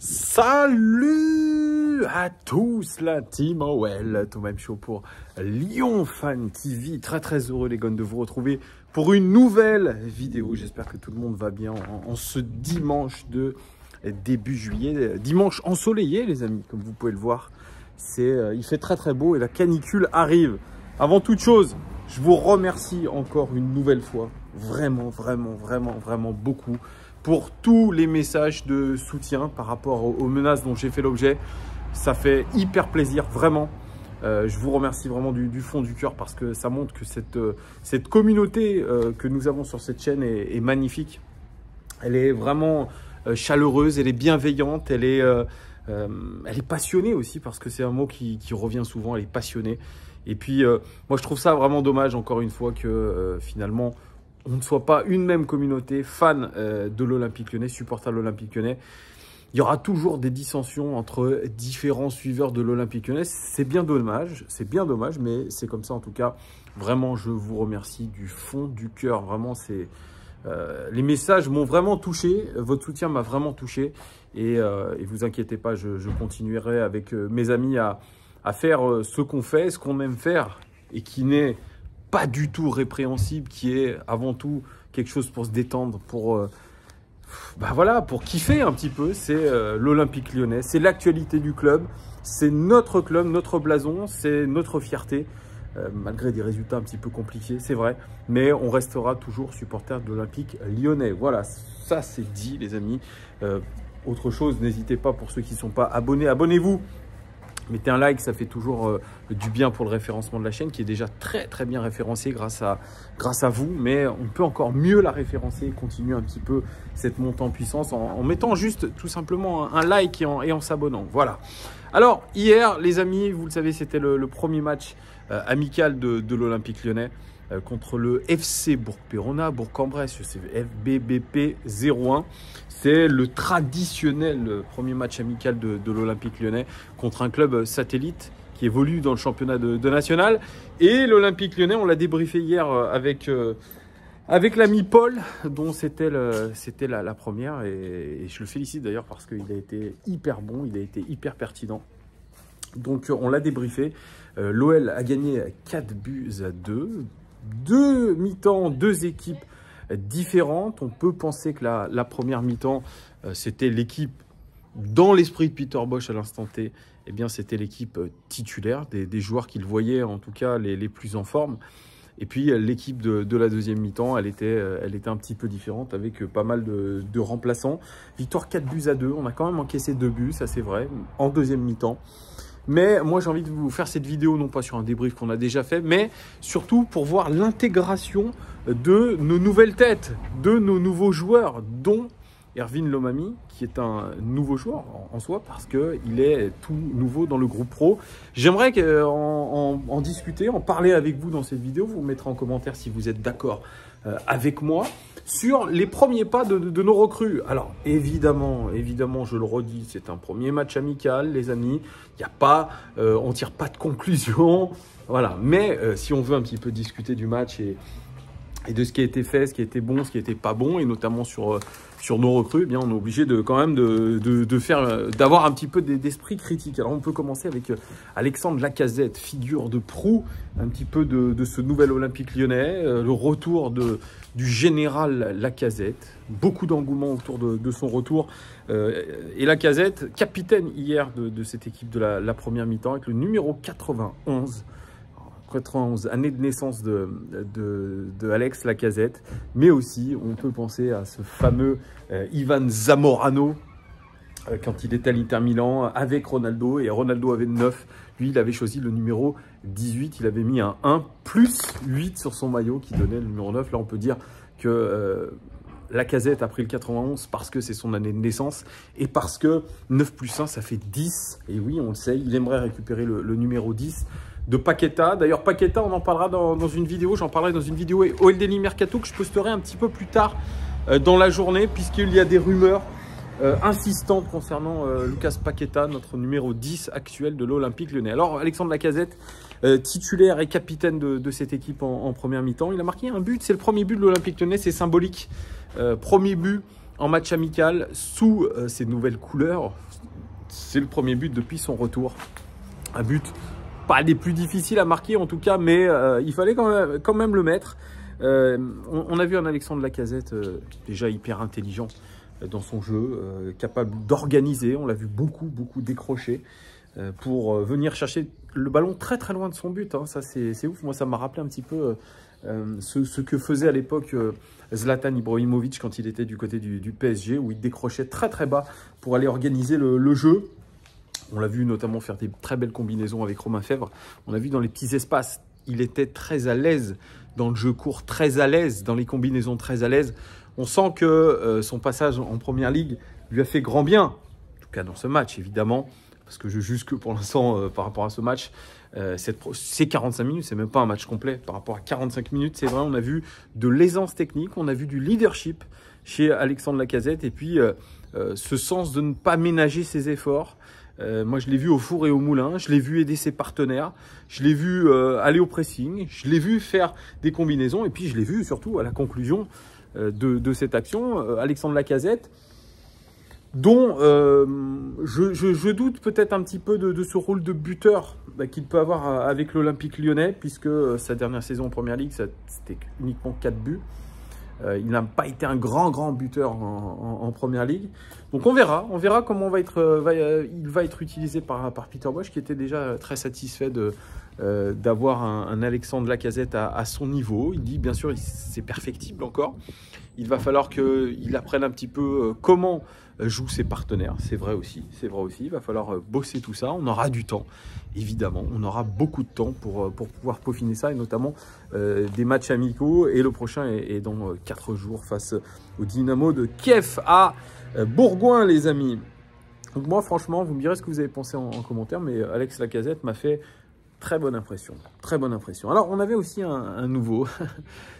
Salut à tous la team OL, tout même chaud pour Lyon Fan TV. Très heureux les gars de vous retrouver pour une nouvelle vidéo. J'espère que tout le monde va bien en ce dimanche de début juillet. Dimanche ensoleillé les amis, comme vous pouvez le voir. Il fait très beau et la canicule arrive. Avant toute chose, je vous remercie encore une nouvelle fois. Vraiment beaucoup pour tous les messages de soutien par rapport aux menaces dont j'ai fait l'objet. Ça fait hyper plaisir, vraiment. Je vous remercie vraiment du fond du cœur parce que ça montre que cette communauté que nous avons sur cette chaîne est magnifique. Elle est vraiment chaleureuse, elle est bienveillante, elle est passionnée aussi parce que c'est un mot qui revient souvent, elle est passionnée. Et puis, moi, je trouve ça vraiment dommage, encore une fois, que finalement, on ne soit pas une même communauté fan de l'Olympique Lyonnais, supporter de l'Olympique Lyonnais. Il y aura toujours des dissensions entre différents suiveurs de l'Olympique Lyonnais. C'est bien dommage, mais c'est comme ça en tout cas. Vraiment, je vous remercie du fond du cœur. Vraiment, les messages m'ont vraiment touché. Votre soutien m'a vraiment touché. Et vous inquiétez pas, je continuerai avec mes amis à faire ce qu'on fait, ce qu'on aime faire et qui n'est pas du tout répréhensible, qui est avant tout quelque chose pour se détendre, pour kiffer un petit peu. C'est l'Olympique Lyonnais, c'est l'actualité du club, c'est notre club, notre blason, c'est notre fierté, malgré des résultats un petit peu compliqués, c'est vrai, mais on restera toujours supporter de l'Olympique Lyonnais. Voilà, ça c'est dit les amis. Autre chose, n'hésitez pas, pour ceux qui ne sont pas abonnés, abonnez-vous. Mettez un like, ça fait toujours du bien pour le référencement de la chaîne qui est déjà très bien référencée grâce à vous. Mais on peut encore mieux la référencer et continuer un petit peu cette montée en puissance en mettant juste tout simplement un like et en s'abonnant. Voilà. Alors hier les amis, vous le savez, c'était le premier match amical de l'Olympique Lyonnais contre le FC Bourg-Péronne, Bourg-en-Bresse, c'est FBBP 01. C'est le traditionnel premier match amical de l'Olympique Lyonnais contre un club satellite qui évolue dans le championnat de national. Et l'Olympique Lyonnais, on l'a débriefé hier avec l'ami Paul, dont c'était la première. Et je le félicite d'ailleurs parce qu'il a été hyper bon, il a été hyper pertinent. Donc on l'a débriefé. L'OL a gagné 4-2. Deux mi-temps, deux équipes différentes. On peut penser que la première mi-temps, c'était l'équipe dans l'esprit de Peter Bosz à l'instant T. Eh bien, c'était l'équipe titulaire, des joueurs qu'il voyait en tout cas les plus en forme. Et puis l'équipe de la deuxième mi-temps, elle était un petit peu différente avec pas mal de remplaçants. Victoire 4-2. On a quand même encaissé 2 buts, ça c'est vrai, en deuxième mi-temps. Mais moi, j'ai envie de vous faire cette vidéo, non pas sur un débrief qu'on a déjà fait, mais surtout pour voir l'intégration de nos nouvelles têtes, de nos nouveaux joueurs, dont Erwin Lomami, qui est un nouveau joueur en soi, parce qu'il est tout nouveau dans le groupe pro. J'aimerais en discuter, en parler avec vous dans cette vidéo. Vous mettrez en commentaire si vous êtes d'accord avec moi sur les premiers pas de nos recrues. Alors évidemment, je le redis, c'est un premier match amical, les amis. Il n'y a pas, on tire pas de conclusion, voilà. Mais si on veut un petit peu discuter du match et de ce qui a été fait, ce qui était bon, ce qui n'était pas bon, et notamment sur nos recrues, eh bien on est obligé d'avoir un petit peu d'esprit critique. Alors on peut commencer avec Alexandre Lacazette, figure de proue un petit peu de ce nouvel Olympique Lyonnais, le retour du général Lacazette, beaucoup d'engouement autour de son retour, et Lacazette, capitaine hier de cette équipe de la première mi-temps avec le numéro 91, année de naissance de Alex Lacazette, mais aussi on peut penser à ce fameux Ivan Zamorano quand il était à l'Inter Milan avec Ronaldo, et Ronaldo avait 9, lui il avait choisi le numéro 18, il avait mis un 1 plus 8 sur son maillot qui donnait le numéro 9. Là on peut dire que Lacazette a pris le 91 parce que c'est son année de naissance et parce que 9 plus 1 ça fait 10, et oui on le sait, il aimerait récupérer le numéro 10 de Paqueta. D'ailleurs Paqueta, on en parlera dans une vidéo, j'en parlerai dans une vidéo OL Daily Mercato que je posterai un petit peu plus tard dans la journée, puisqu'il y a des rumeurs insistantes concernant Lucas Paqueta, notre numéro 10 actuel de l'Olympique Lyonnais. Alors Alexandre Lacazette, titulaire et capitaine de cette équipe en première mi-temps, il a marqué un but, c'est le premier but de l'Olympique Lyonnais, c'est symbolique, premier but en match amical sous ses nouvelles couleurs. C'est le premier but depuis son retour. Un but pas des plus difficiles à marquer en tout cas, mais il fallait quand même le mettre. On a vu un Alexandre Lacazette déjà hyper intelligent dans son jeu, capable d'organiser. On l'a vu beaucoup décrocher pour venir chercher le ballon très loin de son but. Hein. Ça c'est ouf. Moi ça m'a rappelé un petit peu ce que faisait à l'époque Zlatan Ibrahimovic quand il était du côté du PSG, où il décrochait très bas pour aller organiser le jeu. On l'a vu notamment faire des très belles combinaisons avec Romain Fèvre. On a vu dans les petits espaces, il était très à l'aise dans le jeu court, très à l'aise dans les combinaisons, très à l'aise. On sent que son passage en Première Ligue lui a fait grand bien, en tout cas dans ce match évidemment, parce que je juge que pour l'instant par rapport à ce match, c'est 45 minutes, c'est même pas un match complet. Par rapport à 45 minutes, c'est vrai, on a vu de l'aisance technique, on a vu du leadership chez Alexandre Lacazette, et puis ce sens de ne pas ménager ses efforts. Moi, je l'ai vu au four et au moulin, je l'ai vu aider ses partenaires, je l'ai vu aller au pressing, je l'ai vu faire des combinaisons, et puis je l'ai vu surtout à la conclusion de cette action, Alexandre Lacazette, dont je doute peut-être un petit peu de ce rôle de buteur qu'il peut avoir avec l'Olympique Lyonnais, puisque sa dernière saison en Première Ligue, c'était uniquement 4 buts. Il n'a pas été un grand buteur en Première Ligue. Donc on verra comment il va être utilisé par Peter Bosz, qui était déjà très satisfait d'avoir un Alexandre Lacazette à son niveau. Il dit bien sûr c'est perfectible encore. Il va falloir qu'il apprenne un petit peu comment jouent ses partenaires. C'est vrai aussi. Il va falloir bosser tout ça. On aura du temps, évidemment. On aura beaucoup de temps pour pouvoir peaufiner ça, et notamment des matchs amicaux. Et le prochain est dans 4 jours face au Dynamo de Kiev à Bourgoin, les amis. Donc moi, franchement, vous me direz ce que vous avez pensé en commentaire, mais Alex Lacazette m'a fait très bonne impression. Alors, on avait aussi un nouveau,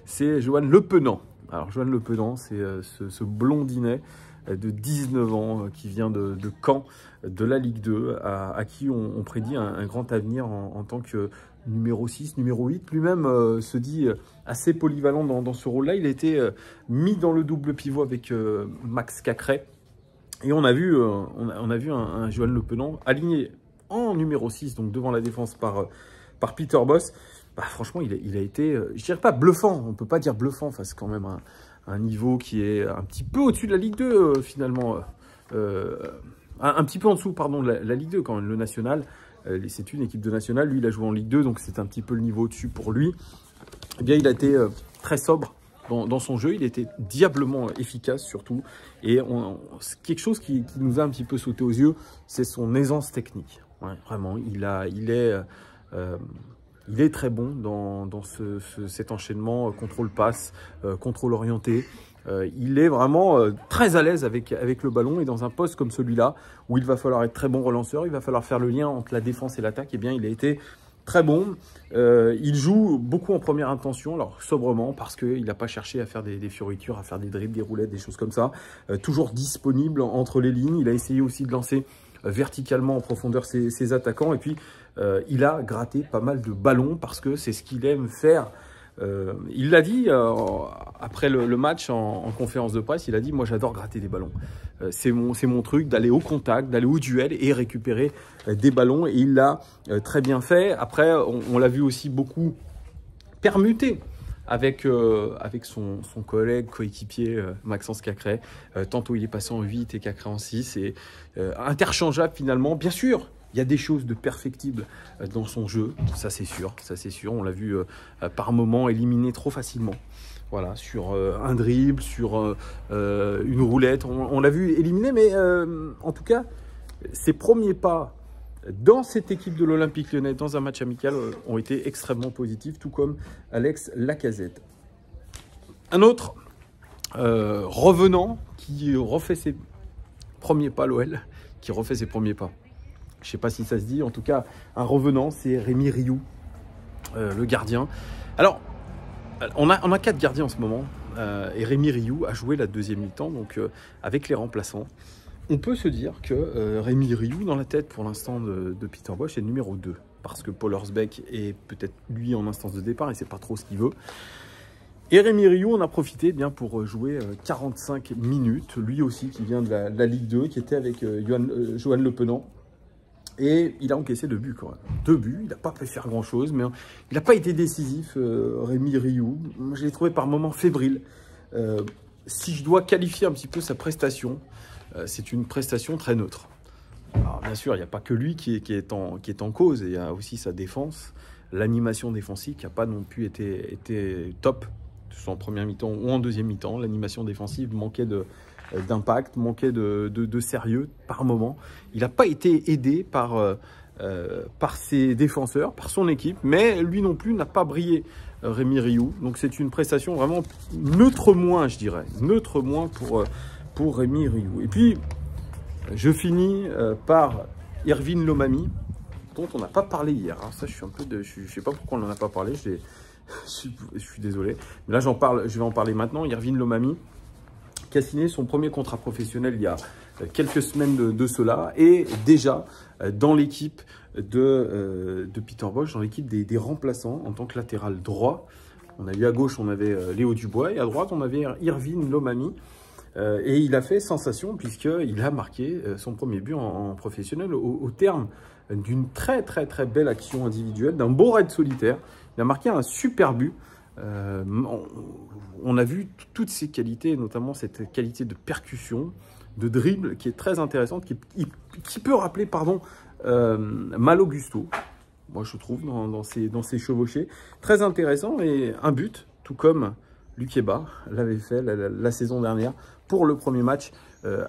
c'est Johan Le Penant. Alors, Johan Le Penant, c'est ce blondinet de 19 ans qui vient de Caen, de la Ligue 2, à qui on prédit un grand avenir en tant que numéro 6, numéro 8. Lui-même se dit assez polyvalent dans ce rôle-là. Il a été mis dans le double pivot avec Max Cacré. Et on a vu un Johan Le Penant aligné en numéro 6, donc devant la défense par Peter Bosz. Bah, franchement, il a été, je dirais pas bluffant, on ne peut pas dire bluffant, c'est quand même un niveau qui est un petit peu au-dessus de la Ligue 2 finalement, un petit peu en dessous, pardon, de la Ligue 2 quand même, le National. C'est une équipe de National, lui il a joué en Ligue 2, donc c'est un petit peu le niveau au-dessus pour lui. Eh bien, il a été très sobre dans son jeu, il était diablement efficace surtout, et quelque chose qui nous a un petit peu sauté aux yeux, c'est son aisance technique. Ouais, vraiment, il est très bon dans cet enchaînement contrôle-passe, contrôle orienté. Il est vraiment très à l'aise avec le ballon, et dans un poste comme celui-là, où il va falloir être très bon relanceur, il va falloir faire le lien entre la défense et l'attaque, eh bien il a été très bon. Il joue beaucoup en première intention, alors sobrement, parce qu'il n'a pas cherché à faire des fioritures, à faire des dribbles, des roulettes, des choses comme ça. Toujours disponible entre les lignes. Il a essayé aussi de lancer verticalement en profondeur ses attaquants, et puis il a gratté pas mal de ballons parce que c'est ce qu'il aime faire. Il l'a dit après le match en conférence de presse, il a dit « Moi j'adore gratter des ballons, c'est mon truc d'aller au contact, d'aller au duel et récupérer des ballons », et il l'a très bien fait. Après on l'a vu aussi beaucoup permuter avec son collègue, coéquipier Maxence Cacré. Tantôt il est passé en 8 et Cacré en 6, et interchangeable finalement. Bien sûr, il y a des choses de perfectibles dans son jeu, ça c'est sûr. On l'a vu par moments éliminer trop facilement. Voilà, sur un dribble, sur une roulette, on l'a vu éliminer, mais en tout cas, ses premiers pas dans cette équipe de l'Olympique Lyonnais, dans un match amical, ont été extrêmement positifs, tout comme Alex Lacazette. Un autre revenant qui refait ses premiers pas, l'OL, qui refait ses premiers pas. Je ne sais pas si ça se dit, en tout cas, un revenant, c'est Rémi Rioux, le gardien. Alors, on a 4 gardiens en ce moment, et Rémi Rioux a joué la deuxième mi-temps, donc avec les remplaçants. On peut se dire que Rémi Rioux, dans la tête pour l'instant de Peter Bosz, est le numéro 2. Parce que Paul Horsbeck est peut-être lui en instance de départ et c'est pas trop ce qu'il veut. Et Rémi Rioux, on a profité bien pour jouer 45 minutes, lui aussi qui vient de la Ligue 2, qui était avec Johan Le Penant. Et il a encaissé 2 buts quand même. 2 buts, il n'a pas pu faire grand chose, mais il n'a pas été décisif, Rémi Rioux. Je l'ai trouvé par moments fébrile. Si je dois qualifier un petit peu sa prestation, c'est une prestation très neutre. Alors, bien sûr, il n'y a pas que lui qui est en cause, il y a aussi sa défense, l'animation défensive qui n'a pas non plus été top, soit en première mi-temps ou en deuxième mi-temps. L'animation défensive manquait d'impact, manquait de sérieux par moment. Il n'a pas été aidé par ses défenseurs, par son équipe, mais lui non plus n'a pas brillé, Rémi Rioux. Donc c'est une prestation vraiment neutre moins, je dirais. Neutre moins pour Rémi Rioux. Et puis, je finis par Irvine Lomami, dont on n'a pas parlé hier. Alors ça, je suis un peu je ne sais pas pourquoi on n'en a pas parlé, je suis désolé. Mais là, je vais en parler maintenant. Irvine Lomami, qui a signé son premier contrat professionnel il y a quelques semaines de cela, et déjà dans l'équipe de Peter Bosz, dans l'équipe des remplaçants en tant que latéral droit. On a eu à gauche, on avait Léo Dubois, et à droite, on avait Irvine Lomami. Et il a fait sensation puisqu'il a marqué son premier but en professionnel au terme d'une très belle action individuelle, d'un beau raid solitaire. Il a marqué un super but. On a vu toutes ses qualités, notamment cette qualité de percussion, de dribble qui est très intéressante, qui peut rappeler Malo Gusto, moi je trouve, dans ses chevauchés. Très intéressant, et un but, tout comme Lukeba l'avait fait la saison dernière pour le premier match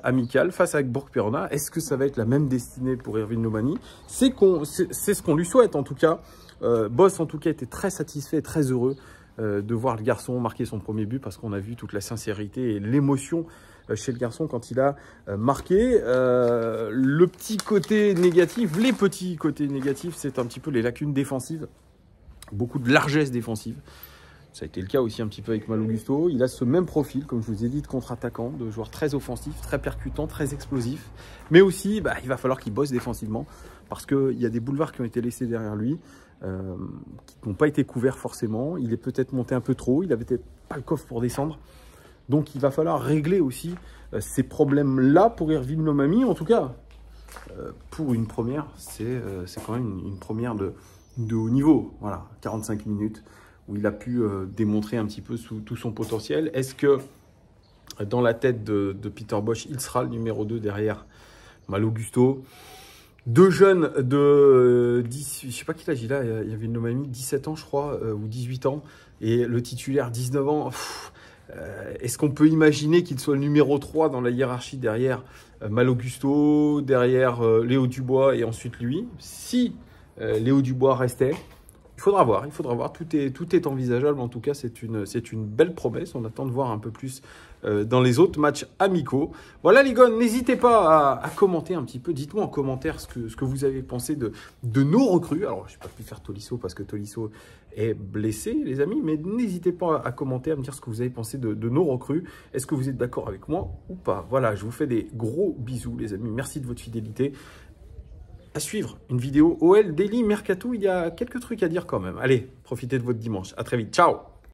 amical face à Bourg-Perona. Est-ce que ça va être la même destinée pour Irvine Lomami? C'est ce qu'on lui souhaite en tout cas. Bosz en tout cas était très satisfait, très heureux de voir le garçon marquer son premier but, parce qu'on a vu toute la sincérité et l'émotion chez le garçon quand il a marqué. Le petit côté négatif, les petits côtés négatifs, c'est un petit peu les lacunes défensives, beaucoup de largesse défensive. Ça a été le cas aussi un petit peu avec Malo Gusto. Il a ce même profil, comme je vous ai dit, de contre-attaquant, de joueur très offensif, très percutant, très explosif. Mais aussi, il va falloir qu'il bosse défensivement, parce qu'il y a des boulevards qui ont été laissés derrière lui, qui n'ont pas été couverts forcément. Il est peut-être monté un peu trop, il n'avait peut-être pas le coffre pour descendre. Donc il va falloir régler aussi ces problèmes-là pour Irvine Lomami. En tout cas, pour une première, c'est quand même une première de haut niveau. Voilà, 45 minutes. Où il a pu démontrer un petit peu tout son potentiel. Est-ce que dans la tête de Peter Bosz, il sera le numéro 2 derrière Malo Gusto? 2 jeunes de 10, je ne sais pas quel âge il a, il y avait une Lomami, 17 ans je crois, ou 18 ans, et le titulaire 19 ans. Est-ce qu'on peut imaginer qu'il soit le numéro 3 dans la hiérarchie derrière Malo Gusto, derrière Léo Dubois et ensuite lui? Si Léo Dubois restait, il faudra voir, tout est envisageable. En tout cas, c'est une belle promesse. On attend de voir un peu plus dans les autres matchs amicaux. Voilà les gars, n'hésitez pas à commenter un petit peu. Dites-moi en commentaire ce que vous avez pensé de nos recrues. Alors, je n'ai pas pu faire Tolisso parce que Tolisso est blessé, les amis. Mais n'hésitez pas à commenter, à me dire ce que vous avez pensé de nos recrues. Est-ce que vous êtes d'accord avec moi ou pas? Voilà, je vous fais des gros bisous, les amis. Merci de votre fidélité. À suivre, une vidéo OL Daily Mercato, il y a quelques trucs à dire quand même. Allez, profitez de votre dimanche. À très vite, ciao!